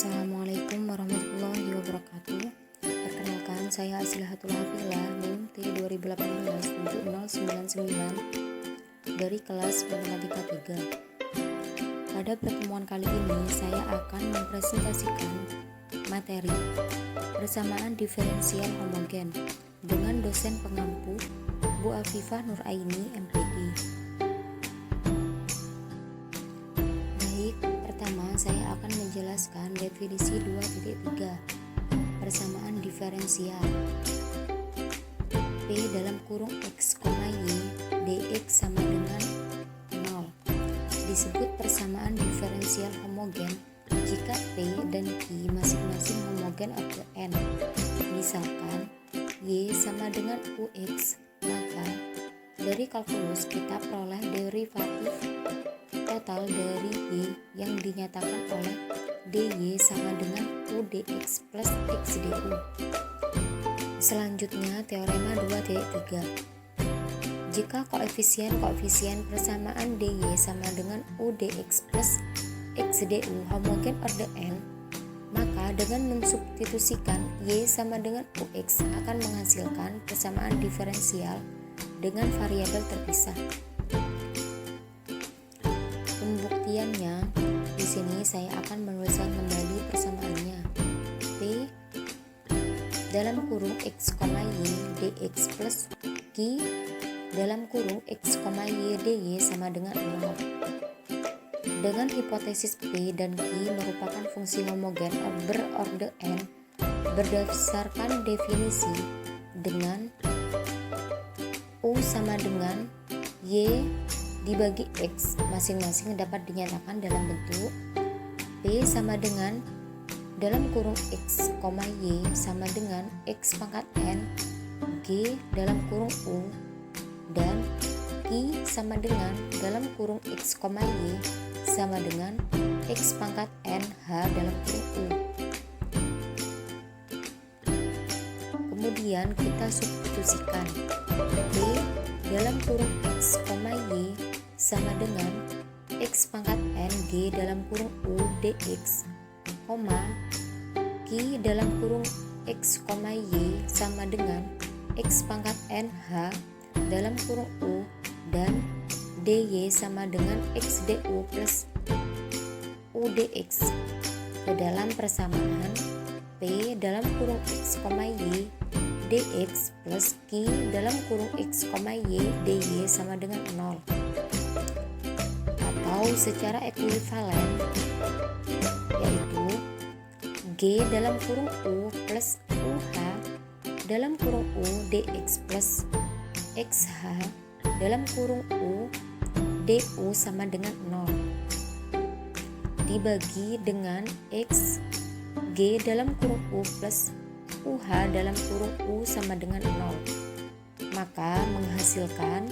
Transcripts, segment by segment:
Assalamualaikum warahmatullahi wabarakatuh. Perkenalkan, saya Aslihatul Hafila NIM T2018-7099 dari kelas Matematika 3. Pada pertemuan kali ini saya akan mempresentasikan materi persamaan diferensial homogen dengan dosen pengampu Bu Afifah Nuraini MPD. Saya akan menjelaskan definisi 2.3 persamaan diferensial. P dalam kurung X, Y dx sama dengan 0 disebut persamaan diferensial homogen jika P dan Q masing-masing homogen order n. Misalkan Y sama dengan UX, maka dari kalkulus kita peroleh derivatif total dari Y yang dinyatakan oleh dy sama dengan udx plus xdu. Selanjutnya teorema 2.3. Jika koefisien persamaan dy sama dengan udx plus xdu homogen order n, maka dengan mensubstitusikan y sama dengan ux akan menghasilkan persamaan diferensial dengan variabel terpisah. Pembuktiannya, di sini saya akan menuliskan kembali persamaannya. P dalam kurung X, Y dx plus Q dalam kurung X, Y dy sama dengan 0. Dengan hipotesis P dan Q merupakan fungsi homogen berorder n berdasarkan definisi dengan U sama dengan Y dibagi X masing-masing dapat dinyatakan dalam bentuk P sama dengan dalam kurung X, Y sama dengan X pangkat N G dalam kurung U dan I sama dengan dalam kurung X, Y sama dengan X pangkat N H dalam kurung U. Kemudian kita substitusikan P dalam kurung X, Y sama dengan X pangkat N G dalam kurung U dx, Q dalam kurung X, Y sama dengan X pangkat N H dalam kurung U dan dy sama dengan xdu plus udx ke dalam persamaan P dalam kurung X, Y dx plus Q dalam kurung X, Y dy sama dengan 0. Atau secara ekuivalen, yaitu G dalam kurung U plus UH dalam kurung U dx plus XH dalam kurung U du sama dengan 0 dibagi dengan X G dalam kurung U plus UH dalam kurung U sama dengan 0, maka menghasilkan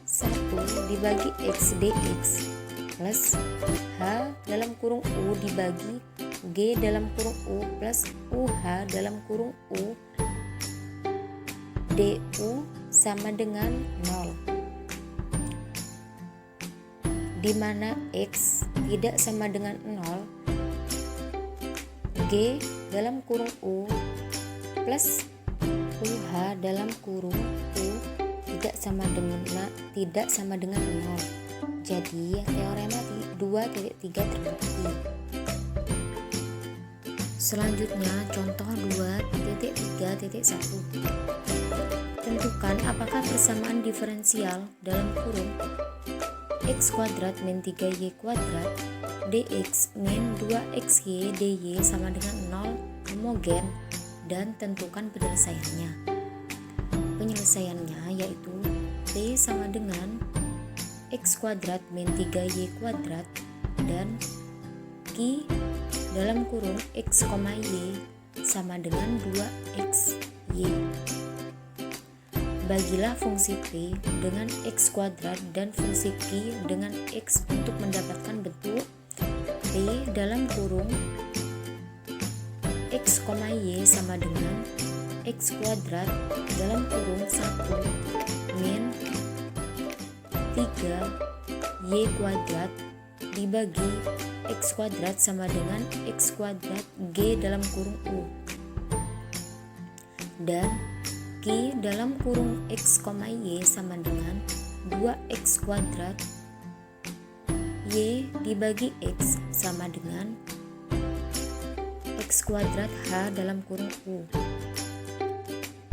1 dibagi X dx plus H dalam kurung U dibagi G dalam kurung U plus UH dalam kurung U du sama dengan 0, di mana X tidak sama dengan 0, G dalam kurung U plus UH dalam kurung U tidak sama dengan 0. Jadi teorema 2.3 terbukti. Selanjutnya contoh 2.3.1. Tentukan apakah persamaan diferensial dalam kurung x kuadrat min 3y kuadrat dx min 2xy dy sama dengan 0 homogen dan tentukan penyelesaiannya. Penyelesaiannya yaitu P sama dengan x kuadrat min 3y kuadrat dan Q dalam kurung x, y sama dengan 2xy. Bagilah fungsi P dengan x kuadrat dan fungsi Q dengan x untuk mendapatkan bentuk P dalam kurung x, y sama dengan x kuadrat dalam kurung 1 min 3y kuadrat dibagi X kuadrat sama dengan X kuadrat G dalam kurung U. Dan G dalam kurung X, Y sama dengan 2X kuadrat Y dibagi X sama dengan X kuadrat H dalam kurung U.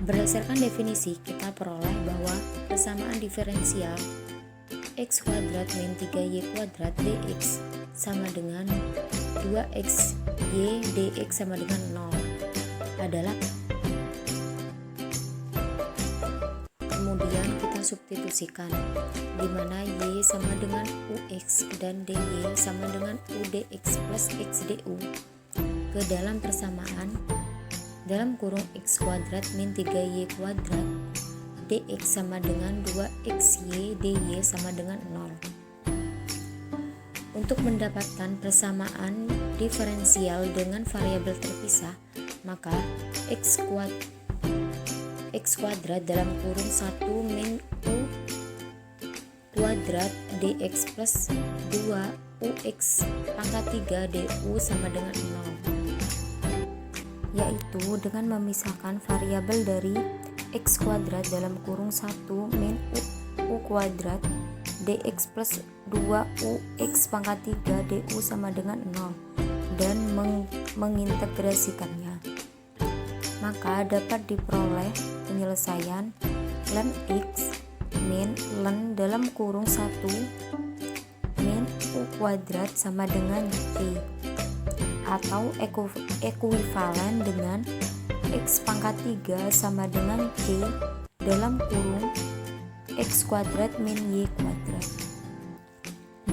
Berdasarkan definisi, kita peroleh bahwa persamaan diferensial X kuadrat min 3Y kuadrat dx sama dengan 2X Y dx sama dengan 0 adalah. Kemudian kita substitusikan, di mana Y sama dengan UX dan DY sama dengan UDX plus XDU ke dalam persamaan dalam kurung X kuadrat min 3Y kuadrat dx sama dengan 2XY dy sama dengan 0. Untuk mendapatkan persamaan diferensial dengan variabel terpisah, maka X kuadrat dalam kurung 1 min U kuadrat dx plus 2UX pangkat 3 du sama dengan 0, yaitu dengan memisahkan variabel dari X kuadrat dalam kurung 1 min U kuadrat dx plus 2UX pangkat 3 du sama dengan 0 dan mengintegrasikannya. Maka dapat diperoleh penyelesaian ln X min ln dalam kurung 1 min U kuadrat sama dengan G, atau ekuivalen dengan X pangkat 3 sama dengan G dalam kurung X kuadrat min Y kuadrat.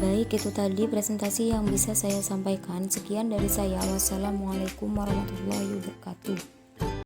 Baik, itu tadi presentasi yang bisa saya sampaikan. Sekian dari saya. Wassalamualaikum warahmatullahi wabarakatuh.